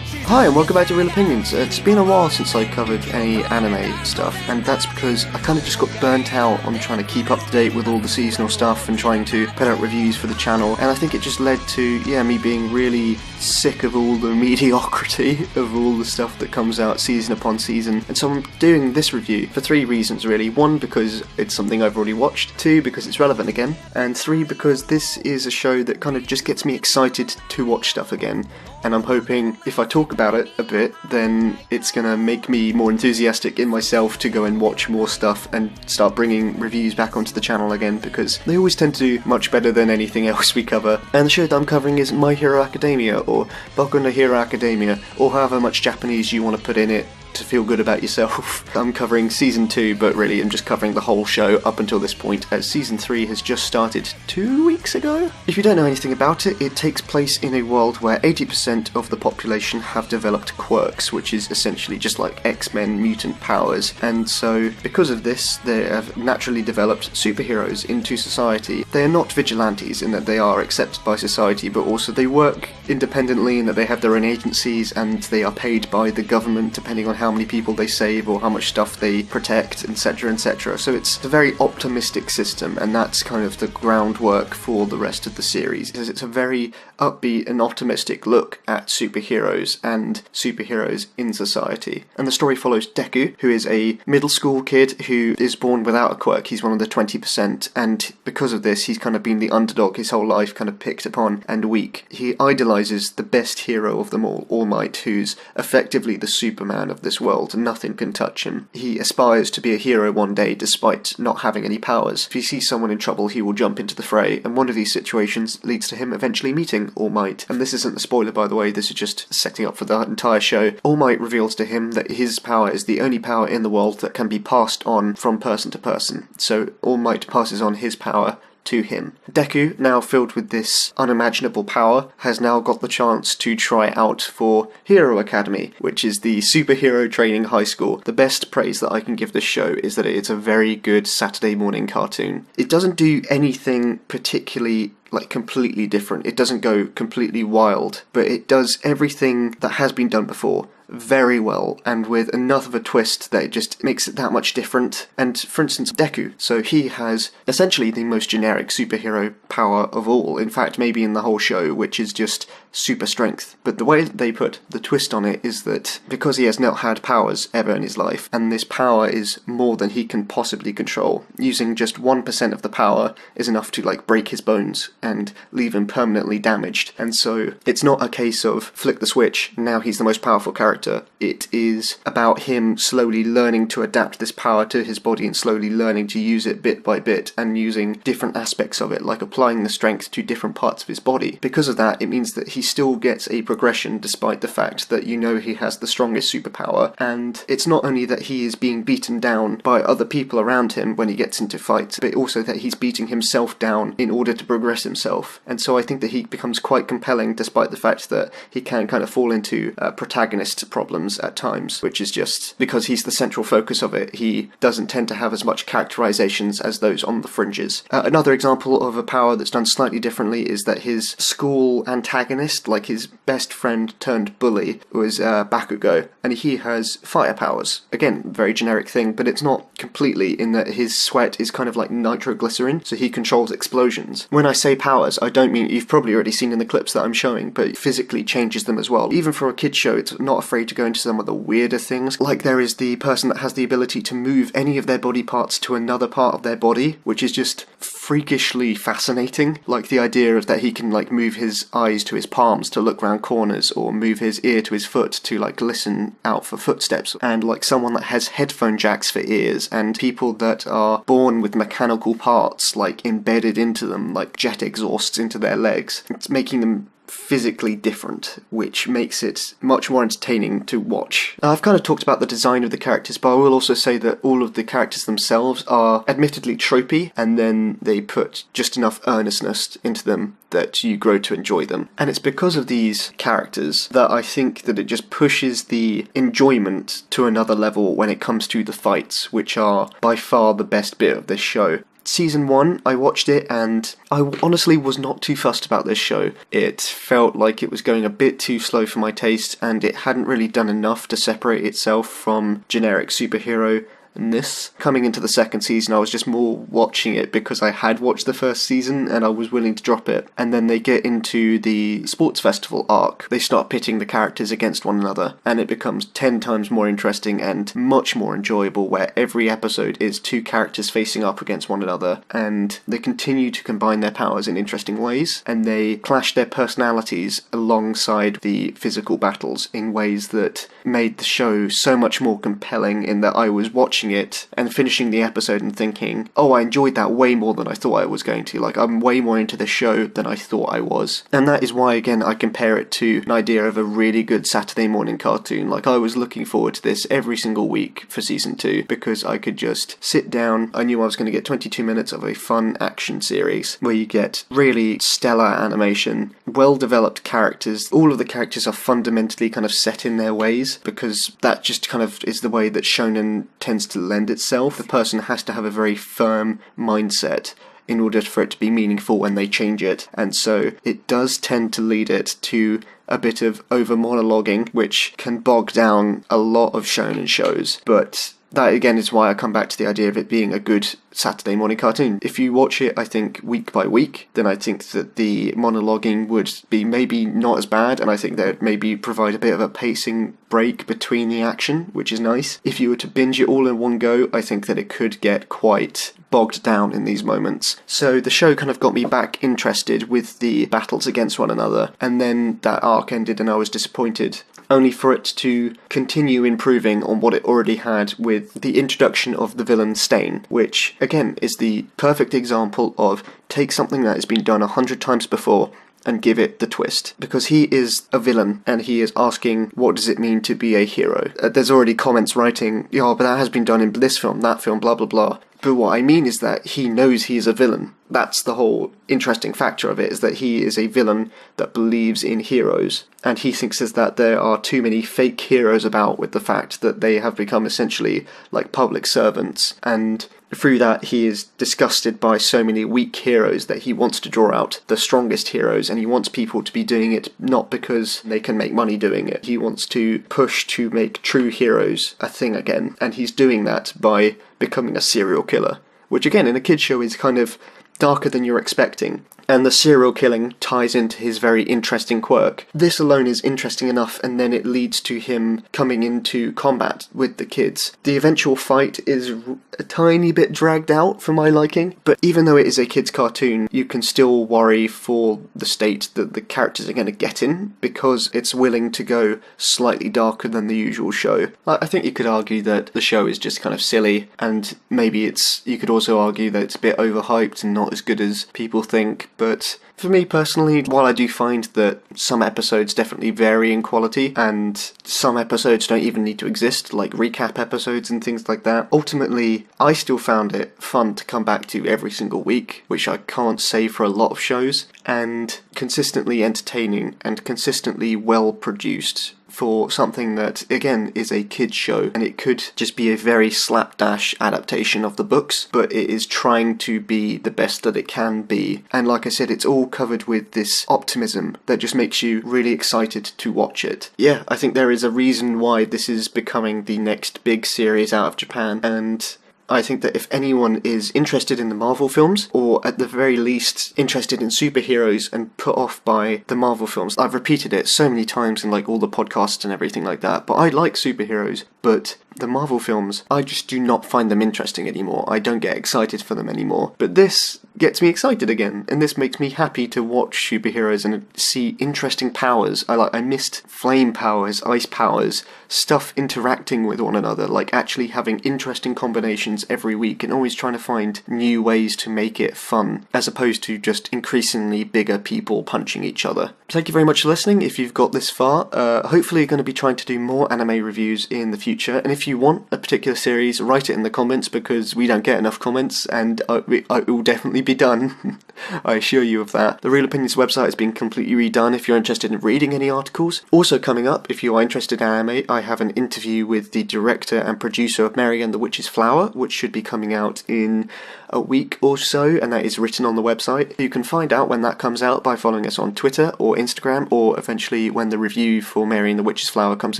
Hi and welcome back to Real Opinions. It's been a while since I covered any anime stuff, and that's because I kind of just got burnt out on trying to keep up to date with all the seasonal stuff and trying to put out reviews for the channel, and I think it just led to, me being really sick of all the mediocrity of all the stuff that comes out season upon season. And so I'm doing this review for 3 reasons really. 1, because it's something I've already watched. 2, because it's relevant again. And 3, because this is a show that kind of just gets me excited to watch stuff again. And I'm hoping if I talk about it a bit, then it's going to make me more enthusiastic in myself to go and watch more stuff and start bringing reviews back onto the channel again, because they always tend to do much better than anything else we cover. And the show that I'm covering is My Hero Academia, or僕のヒーローアカデミア, or however much Japanese you want to put in it to feel good about yourself. I'm covering season 2, but really I'm just covering the whole show up until this point, as season 3 has just started 2 weeks ago? If you don't know anything about it, it takes place in a world where 80% of the population have developed quirks, which is essentially just like X-Men mutant powers, and so because of this they have naturally developed superheroes into society. They are not vigilantes in that they are accepted by society, but also they work independently in that they have their own agencies and they are paid by the government depending on how many people they save or how much stuff they protect, etc, etc. So it's a very optimistic system, and that's kind of the groundwork for the rest of the series. It's a very upbeat and optimistic look at superheroes and superheroes in society. And the story follows Deku, who is a middle school kid who is born without a quirk. He's one of the 20%, and because of this he's kind of been the underdog his whole life, kind of picked upon and weak. He idolizes the best hero of them all Might, who's effectively the Superman of this world, and nothing can touch him. He aspires to be a hero one day despite not having any powers. If he sees someone in trouble, he will jump into the fray, and one of these situations leads to him eventually meeting All Might. And this isn't a spoiler, by the way, this is just setting up for the entire show. All Might reveals to him that his power is the only power in the world that can be passed on from person to person. So All Might passes on his power to him. Deku, now filled with this unimaginable power, has now got the chance to try out for Hero Academy, which is the superhero training high school. The best praise that I can give this show is that it's a very good Saturday morning cartoon. It doesn't do anything particularly completely different. It doesn't go completely wild, but it does everything that has been done before very well, and with enough of a twist that it just makes it that much different. And for instance, Deku, so he has essentially the most generic superhero power of all, in fact maybe in the whole show, which is just super strength. But the way that they put the twist on it is that because he has not had powers ever in his life, and this power is more than he can possibly control, using just 1% of the power is enough to break his bones and leave him permanently damaged. And so it's not a case of flick the switch, now he's the most powerful character. It is about him slowly learning to adapt this power to his body and slowly learning to use it bit by bit, and using different aspects of it, like applying the strength to different parts of his body. Because of that, it means that he still gets a progression despite the fact that he has the strongest superpower, and it's not only that he is being beaten down by other people around him when he gets into fights, but also that he's beating himself down in order to progress himself. And so I think that he becomes quite compelling despite the fact that he can kind of fall into protagonist problems at times, which is just because he's the central focus of it. He doesn't tend to have as much characterizations as those on the fringes. Another example of a power that's done slightly differently is that his school antagonist, his best friend turned bully, was Bakugo, and he has fire powers. Again, very generic thing, but it's not completely, in that his sweat is kind of like nitroglycerin, so he controls explosions. When I say powers, I don't mean, you've probably already seen in the clips that I'm showing, but physically changes them as well. Even for a kid's show, it's not afraid to go into some of the weirder things. Like there is the person that has the ability to move any of their body parts to another part of their body, which is just freakishly fascinating. Like the idea of that he can move his eyes to his palms to look round corners, or move his ear to his foot to listen out for footsteps, and someone that has headphone jacks for ears, and people that are born with mechanical parts embedded into them, like jet exhausts into their legs. It's making them physically different, which makes it much more entertaining to watch. I've kind of talked about the design of the characters, but I will also say that all of the characters themselves are admittedly tropey, and then they put just enough earnestness into them that you grow to enjoy them. And it's because of these characters that I think that it just pushes the enjoyment to another level when it comes to the fights, which are by far the best bit of this show. Season 1, I watched it, and I honestly was not too fussed about this show. It felt like it was going a bit too slow for my taste, and it hadn't really done enough to separate itself from generic superhero. And this, coming into the second season, I was just more watching it because I had watched the first season and I was willing to drop it. And then they get into the sports festival arc. They start pitting the characters against one another, and it becomes 10 times more interesting and much more enjoyable, where every episode is 2 characters facing up against one another, and they continue to combine their powers in interesting ways, and they clash their personalities alongside the physical battles in ways that made the show so much more compelling, in that I was watching it and finishing the episode and thinking, oh, I enjoyed that way more than I thought I was going to. Like, I'm way more into the show than I thought I was. And that is why, again, I compare it to an idea of a really good Saturday morning cartoon. Like, I was looking forward to this every single week for season 2 because I could just sit down. I knew I was going to get 22 minutes of a fun action series where you get really stellar animation, well-developed characters. All of the characters are fundamentally kind of set in their ways because that just kind of is the way that shonen tends to lend itself. The person has to have a very firm mindset in order for it to be meaningful when they change it, and so it does tend to lead it to a bit of over-monologuing, which can bog down a lot of shonen shows, but that again is why I come back to the idea of it being a good Saturday morning cartoon. If you watch it, I think, week by week, then I think that the monologuing would be maybe not as bad, and I think that maybe provide a bit of a pacing break between the action, which is nice. If you were to binge it all in one go, I think that it could get quite bogged down in these moments. So the show kind of got me back interested with the battles against one another, and then that arc ended and I was disappointed, only for it to continue improving on what it already had with the introduction of the villain Stain, which, again, is the perfect example of take something that has been done 100 times before and give it the twist. Because he is a villain, and he is asking, what does it mean to be a hero? There's already comments writing, yeah, but that has been done in this film, that film, blah, blah, blah. But what I mean is that he knows he is a villain. That's the whole interesting factor of it, is that he is a villain that believes in heroes. And he thinks is that there are too many fake heroes about, with the fact that they have become essentially like public servants. And through that, he is disgusted by so many weak heroes that he wants to draw out the strongest heroes, and he wants people to be doing it not because they can make money doing it. He wants to push to make true heroes a thing again, and he's doing that by becoming a serial killer, which again in a kids show is kind of darker than you're expecting. And the serial killing ties into his very interesting quirk. This alone is interesting enough, and then it leads to him coming into combat with the kids. The eventual fight is a tiny bit dragged out for my liking, but even though it is a kids' cartoon, you can still worry for the state that the characters are going to get in, because it's willing to go slightly darker than the usual show. I think you could argue that the show is just kind of silly, and maybe you could also argue that it's a bit overhyped and not as good as people think. But for me personally, while I do find that some episodes definitely vary in quality, and some episodes don't even need to exist, like recap episodes and things like that, ultimately I still found it fun to come back to every single week, which I can't say for a lot of shows, and consistently entertaining and consistently well produced for something that, again, is a kids show, and it could just be a very slapdash adaptation of the books, but it is trying to be the best that it can be. And like I said, it's all covered with this optimism that just makes you really excited to watch it. Yeah, I think there is a reason why this is becoming the next big series out of Japan, and I think that if anyone is interested in the Marvel films, or at the very least interested in superheroes and put off by the Marvel films, I've repeated it so many times in like all the podcasts and everything like that, but I like superheroes, but the Marvel films, I just do not find them interesting anymore. I don't get excited for them anymore. But this gets me excited again, and this makes me happy to watch superheroes and see interesting powers. I missed flame powers, ice powers, stuff interacting with one another, like actually having interesting combinations every week and always trying to find new ways to make it fun, as opposed to just increasingly bigger people punching each other. Thank you very much for listening if you've got this far. Hopefully you're going to be trying to do more anime reviews in the future, and if you want a particular series, write it in the comments, because we don't get enough comments, and it will definitely be done. I assure you of that. The Real Opinions website has been completely redone if you're interested in reading any articles. Also coming up, if you are interested in anime, I have an interview with the director and producer of Mary and the Witch's Flower, which should be coming out in a week or so, and that is written on the website. You can find out when that comes out by following us on Twitter or Instagram, or eventually when the review for Mary and the Witch's Flower comes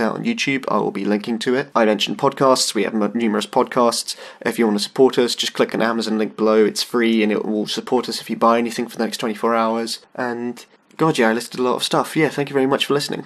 out on YouTube, I will be linking to it. I mentioned podcasts. We have numerous podcasts. If you want to support us, just click an Amazon link below. It's free and it will support us if you buy anything for the next 24 hours. And God, yeah, I listed a lot of stuff. Yeah, thank you very much for listening.